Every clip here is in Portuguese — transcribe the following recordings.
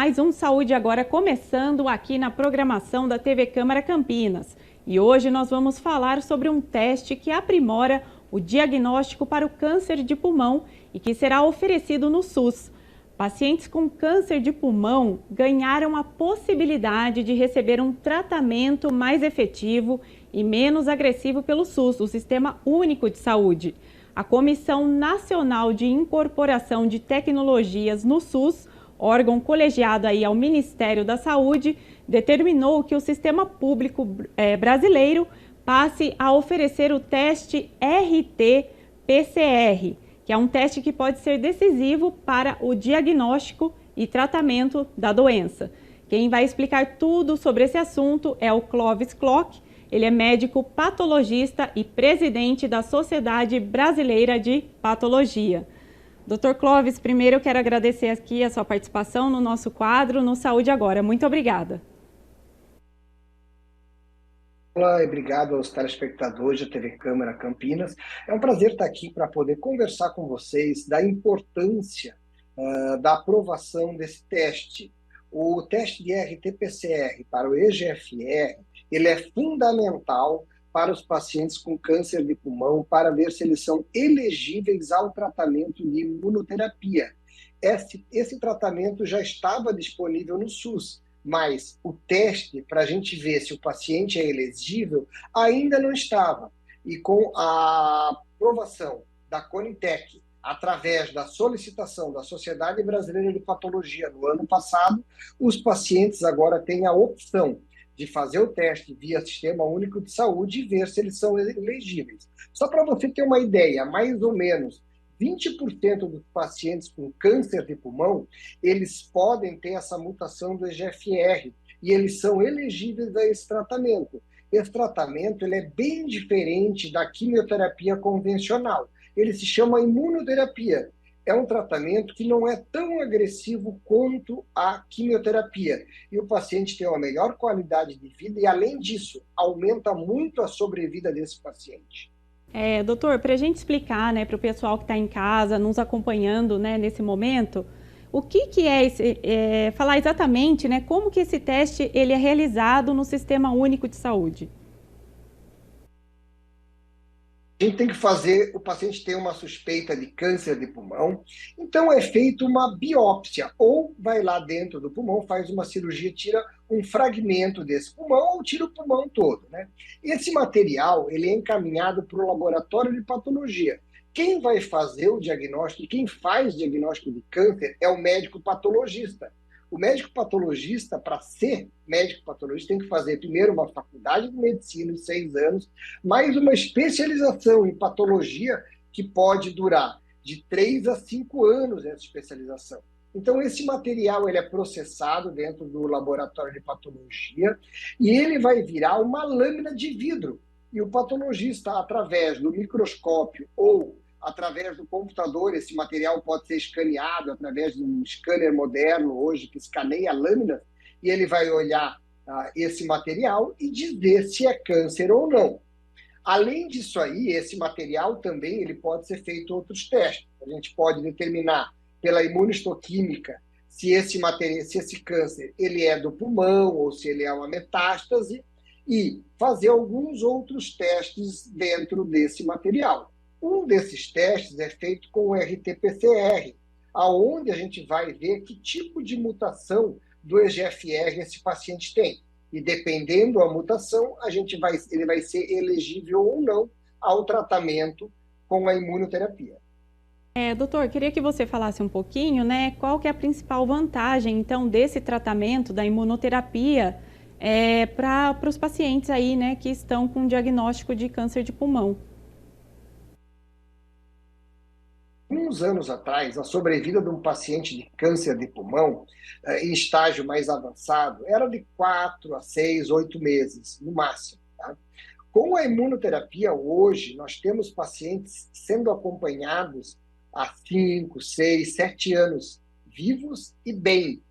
mais um Saúde Agora começando aqui na programação da TV Câmara Campinas. E hoje nós vamos falar sobre um teste que aprimora o diagnóstico para o câncer de pulmão e que será oferecido no SUS. Pacientes com câncer de pulmão ganharam a possibilidade de receber um tratamento mais efetivo e menos agressivo pelo SUS, o Sistema Único de Saúde. A Comissão Nacional de Incorporação de Tecnologias no SUS, órgão colegiado aí ao Ministério da Saúde, determinou que o sistema público brasileiro passe a oferecer o teste RT-PCR, que é um teste que pode ser decisivo para o diagnóstico e tratamento da doença. Quem vai explicar tudo sobre esse assunto é o Clóvis Klock. Ele é médico patologista e presidente da Sociedade Brasileira de Patologia. Dr. Clóvis, primeiro eu quero agradecer aqui a sua participação no nosso quadro no Saúde Agora. Muito obrigada. Olá, obrigado aos telespectadores da TV Câmara Campinas. É um prazer estar aqui para poder conversar com vocês da importância da aprovação desse teste. O teste de RT-PCR para o EGFR, ele é fundamental para os pacientes com câncer de pulmão, para ver se eles são elegíveis ao tratamento de imunoterapia. Esse tratamento já estava disponível no SUS, mas o teste para a gente ver se o paciente é elegível ainda não estava. E com a aprovação da Conitec, através da solicitação da Sociedade Brasileira de Patologia no ano passado, os pacientes agora têm a opção de fazer o teste via Sistema Único de Saúde e ver se eles são elegíveis. Só para você ter uma ideia, mais ou menos 20% dos pacientes com câncer de pulmão, eles podem ter essa mutação do EGFR e eles são elegíveis a esse tratamento. Esse tratamento ele é bem diferente da quimioterapia convencional. Ele se chama imunoterapia. É um tratamento que não é tão agressivo quanto a quimioterapia. E o paciente tem uma melhor qualidade de vida e, além disso, aumenta muito a sobrevida desse paciente. Doutor, para a gente explicar, né, para o pessoal que está em casa, nos acompanhando, né, nesse momento, o que é falar exatamente, né, como que esse teste ele é realizado no Sistema Único de Saúde? A gente tem que fazer, o paciente tem uma suspeita de câncer de pulmão, então é feita uma biópsia, ou vai lá dentro do pulmão, faz uma cirurgia, tira um fragmento desse pulmão ou tira o pulmão todo, né? Esse material, ele é encaminhado para o laboratório de patologia. Quem vai fazer o diagnóstico, quem faz diagnóstico de câncer é o médico patologista. O médico patologista, para ser médico patologista, tem que fazer primeiro uma faculdade de medicina de 6 anos, mais uma especialização em patologia que pode durar de 3 a 5 anos essa especialização. Então, esse material ele é processado dentro do laboratório de patologia e ele vai virar uma lâmina de vidro. E o patologista, através do microscópio ou através do computador, esse material pode ser escaneado através de um scanner moderno hoje que escaneia a lâmina e ele vai olhar esse material e dizer se é câncer ou não. Além disso aí, esse material também ele pode ser feito outros testes. A gente pode determinar pela imunistoquímica se esse câncer ele é do pulmão ou se ele é uma metástase e fazer alguns outros testes dentro desse material. Um desses testes é feito com o RT-PCR, aonde a gente vai ver que tipo de mutação do EGFR esse paciente tem. E dependendo da mutação, ele vai ser elegível ou não ao tratamento com a imunoterapia. Doutor, queria que você falasse um pouquinho, né, qual que é a principal vantagem, então, desse tratamento da imunoterapia para os pacientes aí, né, que estão com diagnóstico de câncer de pulmão. Uns anos atrás, a sobrevida de um paciente de câncer de pulmão, em estágio mais avançado, era de 4 a 6, 8 meses, no máximo. Tá? Com a imunoterapia, hoje, nós temos pacientes sendo acompanhados há 5, 6, 7 anos, vivos e bem.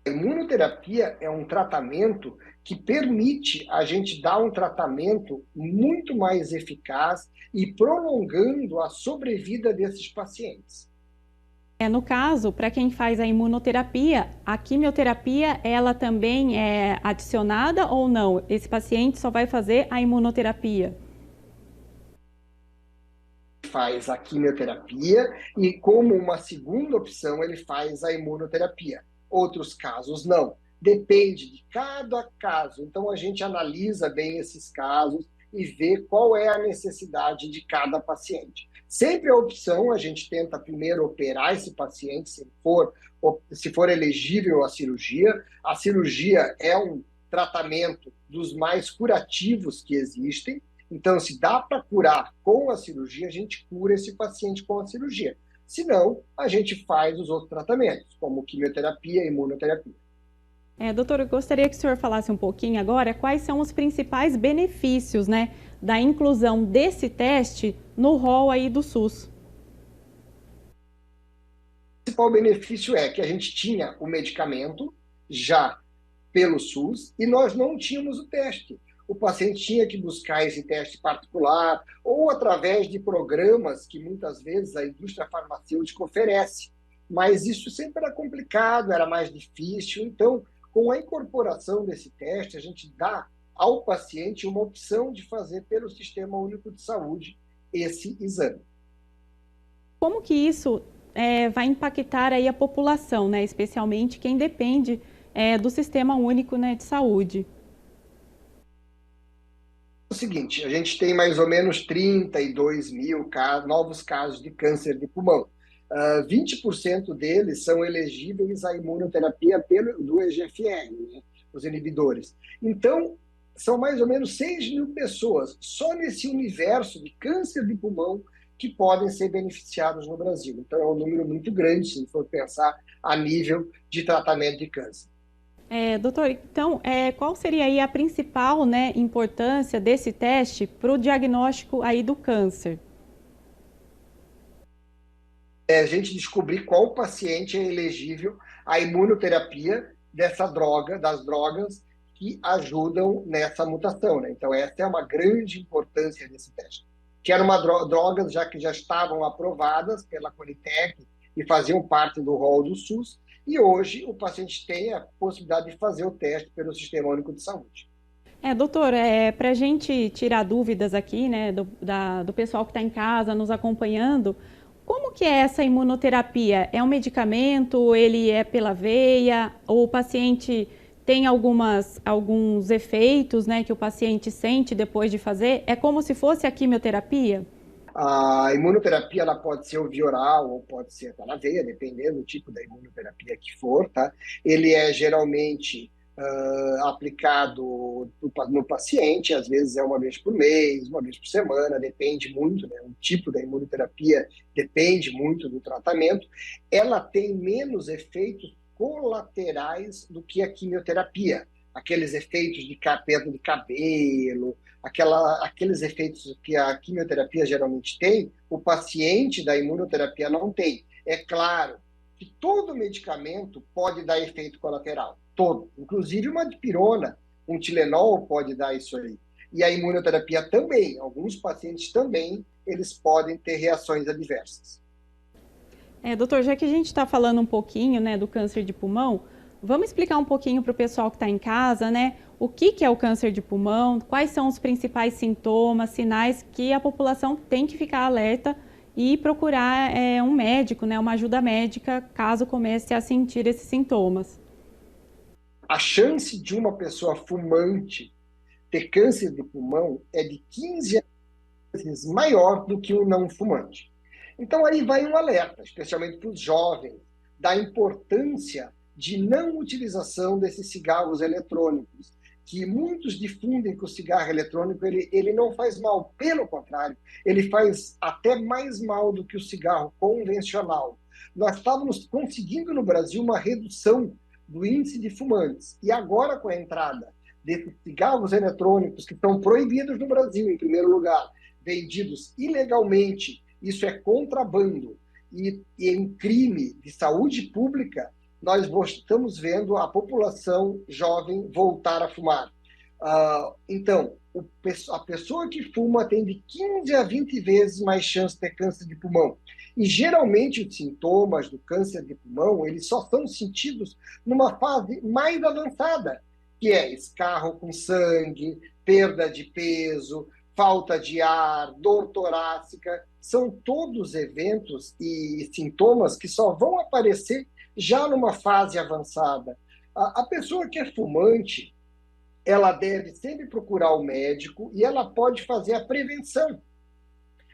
A imunoterapia é um tratamento que permite a gente dar um tratamento muito mais eficaz e prolongando a sobrevida desses pacientes. No caso, para quem faz a imunoterapia, a quimioterapia, ela também é adicionada ou não? Esse paciente só vai fazer a imunoterapia? Faz a quimioterapia e, como uma segunda opção, ele faz a imunoterapia. Outros casos, não. Depende de cada caso. Então, a gente analisa bem esses casos e vê qual é a necessidade de cada paciente. Sempre a opção, a gente tenta primeiro operar esse paciente, se for elegível à cirurgia. A cirurgia é um tratamento dos mais curativos que existem. Então, se dá para curar com a cirurgia, a gente cura esse paciente com a cirurgia. Se não, a gente faz os outros tratamentos, como quimioterapia e imunoterapia. Doutor, eu gostaria que o senhor falasse um pouquinho agora quais são os principais benefícios, né, da inclusão desse teste no rol aí do SUS. O principal benefício é que a gente tinha o medicamento já pelo SUS e nós não tínhamos o teste. O paciente tinha que buscar esse teste particular ou através de programas que muitas vezes a indústria farmacêutica oferece. Mas isso sempre era complicado, era mais difícil. Então, com a incorporação desse teste, a gente dá ao paciente uma opção de fazer pelo Sistema Único de Saúde esse exame. Como que isso vai impactar aí a população, né, especialmente quem depende do Sistema Único, né, de Saúde? O seguinte, a gente tem mais ou menos 32 mil novos casos de câncer de pulmão. 20% deles são elegíveis à imunoterapia do EGFR, né, os inibidores. Então, são mais ou menos 6 mil pessoas só nesse universo de câncer de pulmão que podem ser beneficiados no Brasil. Então, é um número muito grande, se for pensar a nível de tratamento de câncer. Doutor, então, qual seria aí a principal, né, importância desse teste para o diagnóstico aí do câncer? A gente descobrir qual paciente é elegível à imunoterapia dessa droga, das drogas que ajudam nessa mutação, né? Então, essa é uma grande importância desse teste. Que eram drogas que já estavam aprovadas pela Conitec e faziam parte do rol do SUS, e hoje o paciente tem a possibilidade de fazer o teste pelo Sistema Único de Saúde. Doutor, para a gente tirar dúvidas aqui, né, do pessoal que está em casa nos acompanhando, como que é essa imunoterapia? É um medicamento, ele é pela veia, ou o paciente tem alguns efeitos, né, que o paciente sente depois de fazer? É como se fosse a quimioterapia? A imunoterapia ela pode ser via oral ou pode ser na veia, dependendo do tipo da imunoterapia que for, tá? Ele é geralmente aplicado no paciente, às vezes é uma vez por mês, uma vez por semana, depende muito, né? O tipo da imunoterapia depende muito do tratamento. Ela tem menos efeitos colaterais do que a quimioterapia, aqueles efeitos de perda de cabelo, aqueles efeitos que a quimioterapia geralmente tem, o paciente da imunoterapia não tem. É claro que todo medicamento pode dar efeito colateral, todo. Inclusive uma dipirona, um Tilenol pode dar isso aí. E a imunoterapia também, alguns pacientes também, eles podem ter reações adversas. Doutor, já que a gente está falando um pouquinho, né, do câncer de pulmão, vamos explicar um pouquinho para o pessoal que está em casa, né, o que é o câncer de pulmão, quais são os principais sintomas, sinais que a população tem que ficar alerta e procurar um médico, né, uma ajuda médica, caso comece a sentir esses sintomas. A chance de uma pessoa fumante ter câncer de pulmão é de 15 vezes maior do que o não fumante. Então aí vai um alerta, especialmente para os jovens, da importância de não utilização desses cigarros eletrônicos, que muitos difundem que o cigarro eletrônico ele não faz mal, pelo contrário, ele faz até mais mal do que o cigarro convencional. Nós estávamos conseguindo no Brasil uma redução do índice de fumantes, e agora com a entrada desses cigarros eletrônicos que estão proibidos no Brasil, em primeiro lugar, vendidos ilegalmente, isso é contrabando e é um crime de saúde pública, nós estamos vendo a população jovem voltar a fumar. Então, a pessoa que fuma tem de 15 a 20 vezes mais chance de ter câncer de pulmão. E geralmente os sintomas do câncer de pulmão, eles só são sentidos numa fase mais avançada, que é escarro com sangue, perda de peso, falta de ar, dor torácica. São todos eventos e sintomas que só vão aparecer já numa fase avançada. A pessoa que é fumante, ela deve sempre procurar o médico e ela pode fazer a prevenção.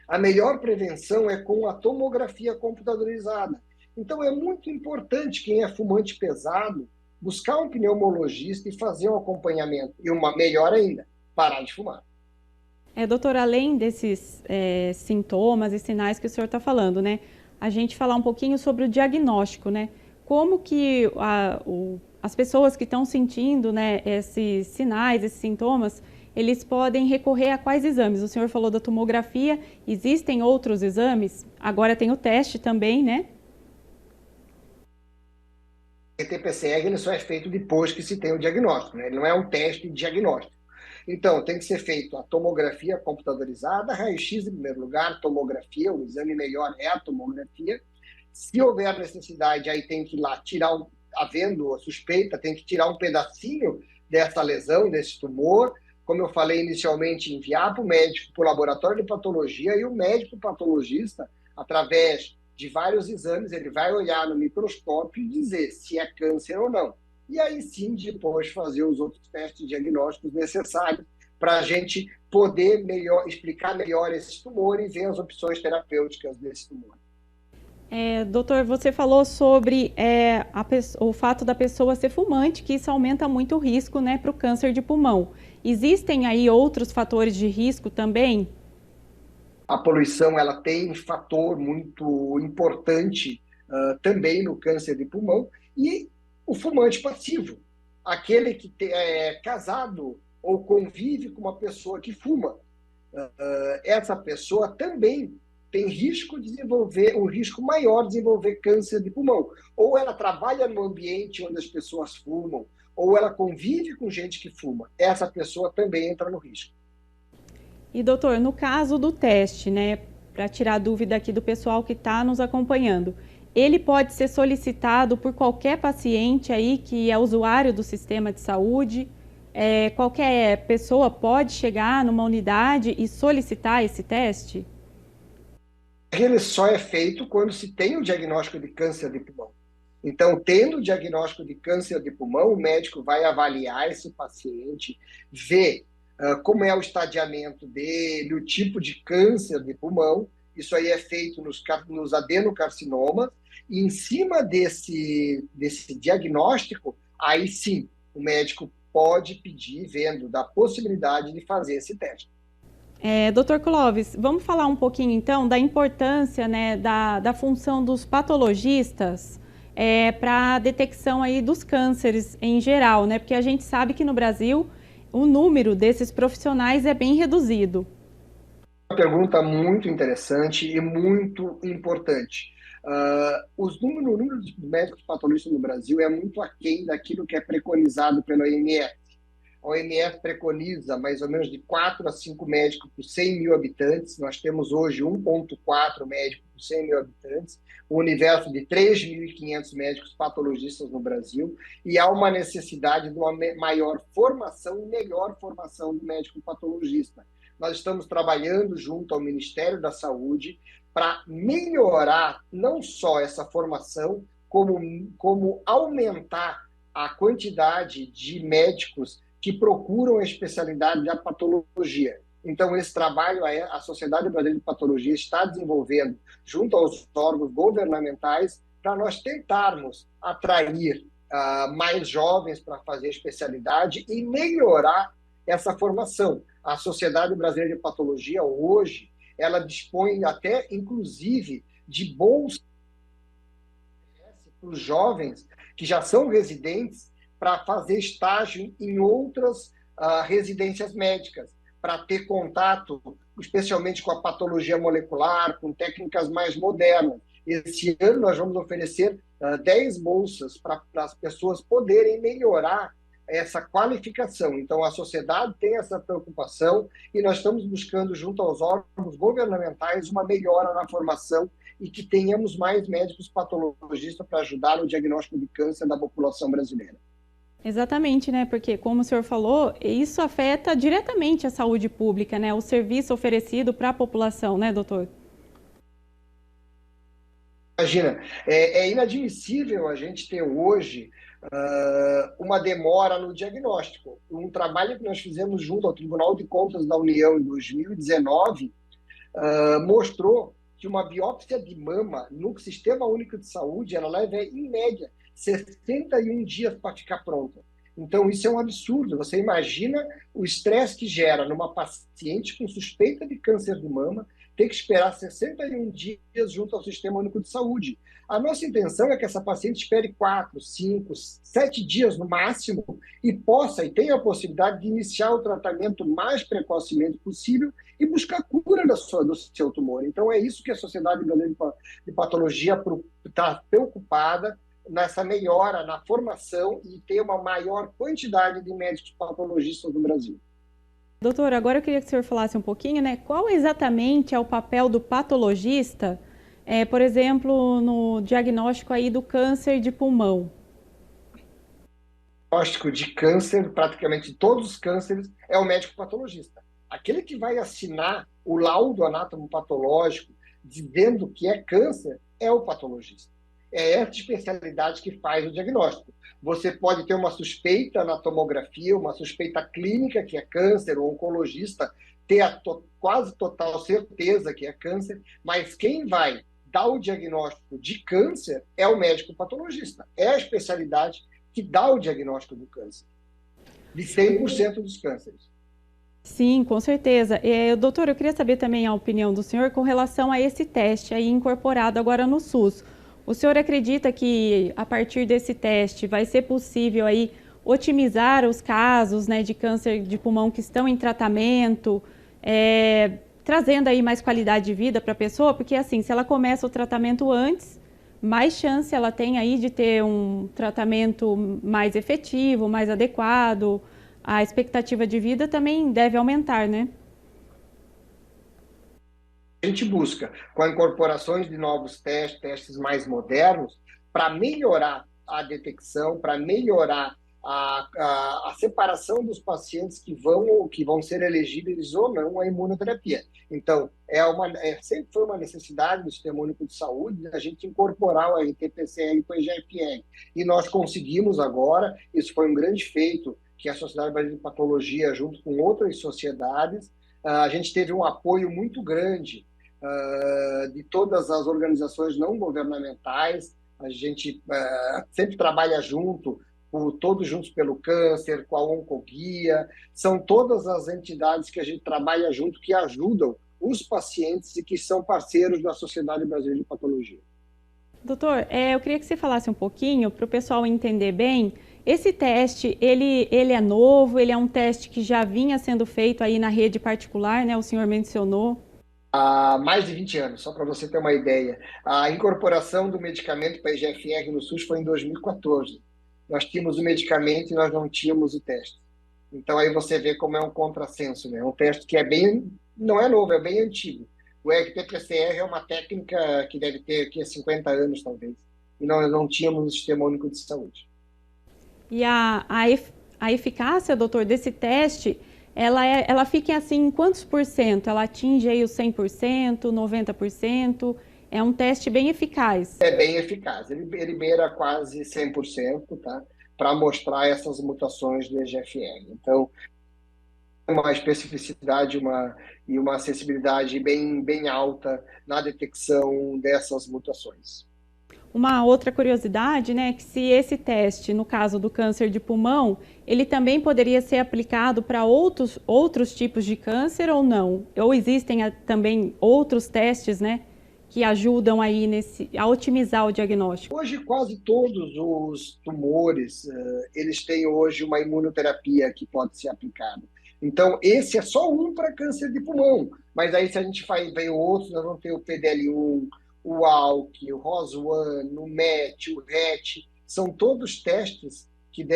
A melhor prevenção é com a tomografia computadorizada. Então, é muito importante quem é fumante pesado buscar um pneumologista e fazer um acompanhamento. E uma melhor ainda, parar de fumar. Doutor, além desses sintomas e sinais que o senhor está falando, né? A gente falar um pouquinho sobre o diagnóstico, né? Como que as pessoas que estão sentindo, né, esses sinais, esses sintomas, eles podem recorrer a quais exames? O senhor falou da tomografia, existem outros exames? Agora tem o teste também, né? O RT-PCR ele só é feito depois que se tem o diagnóstico, né? Ele não é um teste de diagnóstico. Então, tem que ser feito a tomografia computadorizada, raio-x em primeiro lugar, tomografia, o exame melhor é a tomografia. Se houver necessidade, aí tem que ir lá tirar, havendo a suspeita, tem que tirar um pedacinho dessa lesão, desse tumor, como eu falei inicialmente, enviar para o médico, para o laboratório de patologia, e o médico patologista, através de vários exames, ele vai olhar no microscópio e dizer se é câncer ou não. E aí sim, depois fazer os outros testes diagnósticos necessários para a gente poder explicar melhor esse tumor e ver as opções terapêuticas desse tumor. Doutor, você falou sobre o fato da pessoa ser fumante, que isso aumenta muito o risco, né, para o câncer de pulmão. Existem aí outros fatores de risco também? A poluição ela tem um fator muito importante também no câncer de pulmão, e o fumante passivo, aquele que é casado ou convive com uma pessoa que fuma, essa pessoa também tem risco de desenvolver, um risco maior de desenvolver câncer de pulmão. Ou ela trabalha no ambiente onde as pessoas fumam, ou ela convive com gente que fuma. Essa pessoa também entra no risco. E, doutor, no caso do teste, né, para tirar a dúvida aqui do pessoal que está nos acompanhando, ele pode ser solicitado por qualquer paciente aí que é usuário do sistema de saúde? Qualquer pessoa pode chegar numa unidade e solicitar esse teste? Ele só é feito quando se tem o diagnóstico de câncer de pulmão. Então, tendo o diagnóstico de câncer de pulmão, o médico vai avaliar esse paciente, ver como é o estadiamento dele, o tipo de câncer de pulmão. Isso aí é feito nos adenocarcinomas, e em cima desse diagnóstico, aí sim, o médico pode pedir, vendo da possibilidade de fazer esse teste. Dr. Clóvis, vamos falar um pouquinho então da importância, né, da função dos patologistas para a detecção aí dos cânceres em geral, né? Porque a gente sabe que no Brasil o número desses profissionais é bem reduzido. Uma pergunta muito interessante e muito importante. O número de médicos patologistas no Brasil é muito aquém daquilo que é preconizado pela OMS. A OMS preconiza mais ou menos de 4 a 5 médicos por 100 mil habitantes. Nós temos hoje 1,4 médicos por 100 mil habitantes, um universo de 3.500 médicos patologistas no Brasil, e há uma necessidade de uma maior formação e melhor formação do médico patologista. Nós estamos trabalhando junto ao Ministério da Saúde para melhorar não só essa formação, como aumentar a quantidade de médicos que procuram a especialidade da patologia. Então, esse trabalho a Sociedade Brasileira de Patologia está desenvolvendo junto aos órgãos governamentais para nós tentarmos atrair mais jovens para fazer especialidade e melhorar essa formação. A Sociedade Brasileira de Patologia, hoje, ela dispõe até, inclusive, de bolsas para os jovens que já são residentes para fazer estágio em outras residências médicas, para ter contato, especialmente com a patologia molecular, com técnicas mais modernas. Esse ano nós vamos oferecer 10 bolsas para as pessoas poderem melhorar essa qualificação. Então, a sociedade tem essa preocupação e nós estamos buscando, junto aos órgãos governamentais, uma melhora na formação e que tenhamos mais médicos patologistas para ajudar no diagnóstico de câncer da população brasileira. Exatamente, né? Porque, como o senhor falou, isso afeta diretamente a saúde pública, né? O serviço oferecido para a população, né, doutor? Imagina, é inadmissível a gente ter hoje uma demora no diagnóstico. Um trabalho que nós fizemos junto ao Tribunal de Contas da União em 2019 mostrou que uma biópsia de mama no Sistema Único de Saúde, ela leva, em média, 61 dias para ficar pronta. Então, isso é um absurdo. Você imagina o estresse que gera numa paciente com suspeita de câncer de mama ter que esperar 61 dias junto ao Sistema Único de Saúde. A nossa intenção é que essa paciente espere 4, 5, 7 dias no máximo e possa e tenha a possibilidade de iniciar o tratamento mais precocemente possível e buscar cura do seu tumor. Então, é isso que a Sociedade Brasileira de Patologia está preocupada nessa melhora na formação e ter uma maior quantidade de médicos patologistas no Brasil. Doutor, agora eu queria que o senhor falasse um pouquinho, né? Qual exatamente é o papel do patologista, por exemplo, no diagnóstico aí do câncer de pulmão? O diagnóstico de câncer, praticamente todos os cânceres, é o médico patologista. Aquele que vai assinar o laudo anatomopatológico dizendo que é câncer é o patologista. É essa especialidade que faz o diagnóstico. Você pode ter uma suspeita na tomografia, uma suspeita clínica que é câncer, o oncologista ter a quase total certeza que é câncer, mas quem vai dar o diagnóstico de câncer é o médico patologista. É a especialidade que dá o diagnóstico do câncer, de 100% dos cânceres. Sim, com certeza. Doutor, eu queria saber também a opinião do senhor com relação a esse teste aí incorporado agora no SUS. O senhor acredita que, a partir desse teste, vai ser possível aí otimizar os casos, né, de câncer de pulmão que estão em tratamento, trazendo aí mais qualidade de vida para a pessoa? Porque, assim, se ela começa o tratamento antes, mais chance ela tem aí de ter um tratamento mais efetivo, mais adequado. A expectativa de vida também deve aumentar, né? A gente busca, com a incorporação de novos testes mais modernos, para melhorar a detecção, para melhorar a separação dos pacientes que vão ser elegíveis ou não à imunoterapia. Então, sempre foi uma necessidade do Sistema Único de Saúde a gente incorporar o RT-PCR com o EGFR. E nós conseguimos agora, isso foi um grande feito, que a Sociedade Brasileira de Patologia, junto com outras sociedades, a gente teve um apoio muito grande de todas as organizações não governamentais. A gente sempre trabalha junto, todos juntos pelo câncer, com a Oncoguia. São todas as entidades que a gente trabalha junto que ajudam os pacientes e que são parceiros da Sociedade Brasileira de Patologia. Doutor, eu queria que você falasse um pouquinho para o pessoal entender bem. Esse teste, ele é novo, ele é um teste que já vinha sendo feito aí na rede particular, né? O senhor mencionou. Há mais de 20 anos, só para você ter uma ideia. A incorporação do medicamento para EGFR no SUS foi em 2014. Nós tínhamos o medicamento e nós não tínhamos o teste. Então aí você vê como é um contrassenso, né? Um teste que não é novo, é bem antigo. O RT-PCR é uma técnica que deve ter aqui 50 anos, talvez. E nós não tínhamos o Sistema Único de Saúde. E a eficácia, doutor, desse teste, ela fica assim em quantos por cento? Ela atinge aí os 100%, 90%? É um teste bem eficaz. É bem eficaz. Ele beira quase 100%, tá? Para mostrar essas mutações do EGFR. Então, uma especificidade e uma acessibilidade bem alta na detecção dessas mutações. Uma outra curiosidade, né, que se esse teste, no caso do câncer de pulmão, ele também poderia ser aplicado para outros tipos de câncer ou não? Ou existem também outros testes, né, que ajudam aí a otimizar o diagnóstico? Hoje, quase todos os tumores, eles têm hoje uma imunoterapia que pode ser aplicada. Então, esse é só um para câncer de pulmão. Mas aí, se a gente ver outros, nós vamos ter o PDL1, o ALK, o ROS1, o MET, o RET, são todos testes que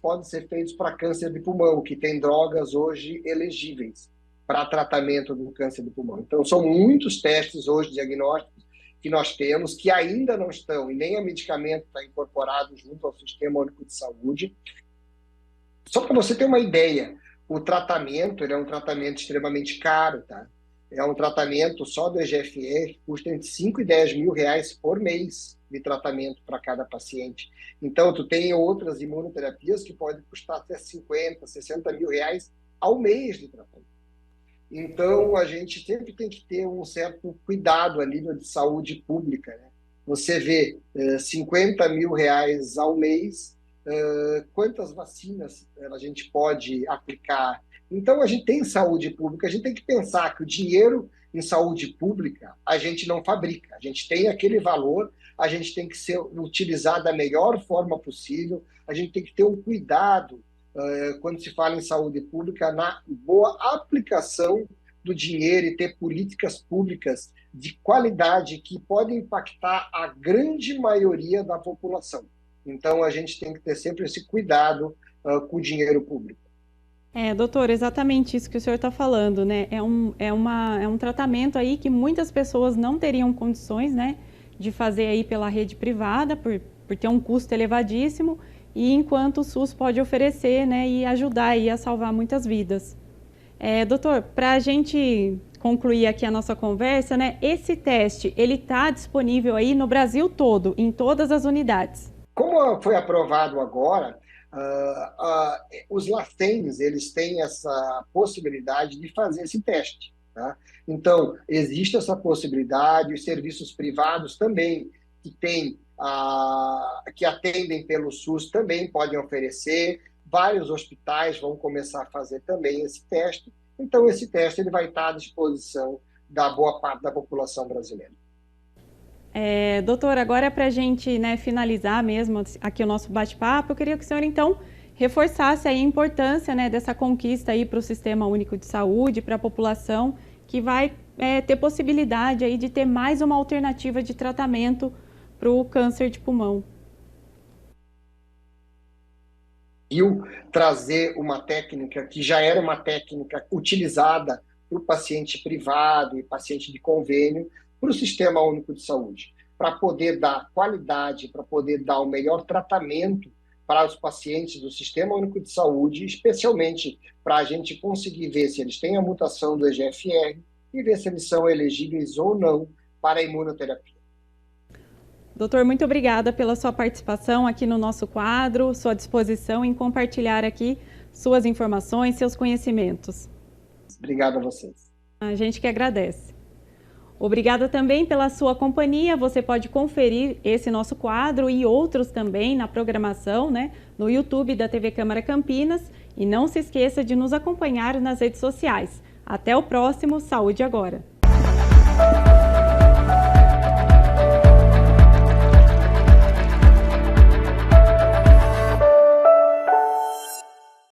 podem ser feitos para câncer de pulmão, que tem drogas hoje elegíveis para tratamento do câncer de pulmão. Então, são muitos testes hoje diagnósticos que nós temos que ainda não estão, e nem o medicamento está incorporado junto ao Sistema Único de Saúde. Só para você ter uma ideia, o tratamento ele é um tratamento extremamente caro, tá? É um tratamento só do EGFR que custa entre 5 e 10 mil reais por mês de tratamento para cada paciente. Então, tu tem outras imunoterapias que podem custar até 50, 60 mil reais ao mês de tratamento. Então, a gente sempre tem que ter um certo cuidado a nível de saúde pública, né? Você vê 50 mil reais ao mês, quantas vacinas a gente pode aplicar? Então, a gente tem saúde pública, a gente tem que pensar que o dinheiro em saúde pública a gente não fabrica, a gente tem aquele valor, a gente tem que ser utilizado da melhor forma possível, a gente tem que ter um cuidado quando se fala em saúde pública, na boa aplicação do dinheiro e ter políticas públicas de qualidade que podem impactar a grande maioria da população. Então, a gente tem que ter sempre esse cuidado com o dinheiro público. Doutor, exatamente isso que o senhor está falando, né? É um tratamento aí que muitas pessoas não teriam condições, né, de fazer aí pela rede privada, por ter um custo elevadíssimo, e enquanto o SUS pode oferecer, né, e ajudar aí a salvar muitas vidas. Doutor, para a gente concluir aqui a nossa conversa, né, esse teste, ele está disponível aí no Brasil todo, em todas as unidades? Como foi aprovado agora, os LACENs, eles têm essa possibilidade de fazer esse teste, tá? Então, existe essa possibilidade, os serviços privados também, que atendem pelo SUS, também podem oferecer, vários hospitais vão começar a fazer também esse teste, então esse teste ele vai estar à disposição da boa parte da população brasileira. Doutor, agora para a gente, né, finalizar mesmo aqui o nosso bate-papo, eu queria que o senhor, então, reforçasse aí a importância, né, dessa conquista aí para o Sistema Único de Saúde, para a população, que vai ter possibilidade aí de ter mais uma alternativa de tratamento para o câncer de pulmão. E trazer uma técnica que já era uma técnica utilizada para o paciente privado e paciente de convênio, para o Sistema Único de Saúde, para poder dar qualidade, para poder dar o melhor tratamento para os pacientes do Sistema Único de Saúde, especialmente para a gente conseguir ver se eles têm a mutação do EGFR e ver se eles são elegíveis ou não para a imunoterapia. Doutor, muito obrigada pela sua participação aqui no nosso quadro, sua disposição em compartilhar aqui suas informações, seus conhecimentos. Obrigado a vocês. A gente que agradece. Obrigada também pela sua companhia. Você pode conferir esse nosso quadro e outros também na programação, né, no YouTube da TV Câmara Campinas. E não se esqueça de nos acompanhar nas redes sociais. Até o próximo Saúde Agora!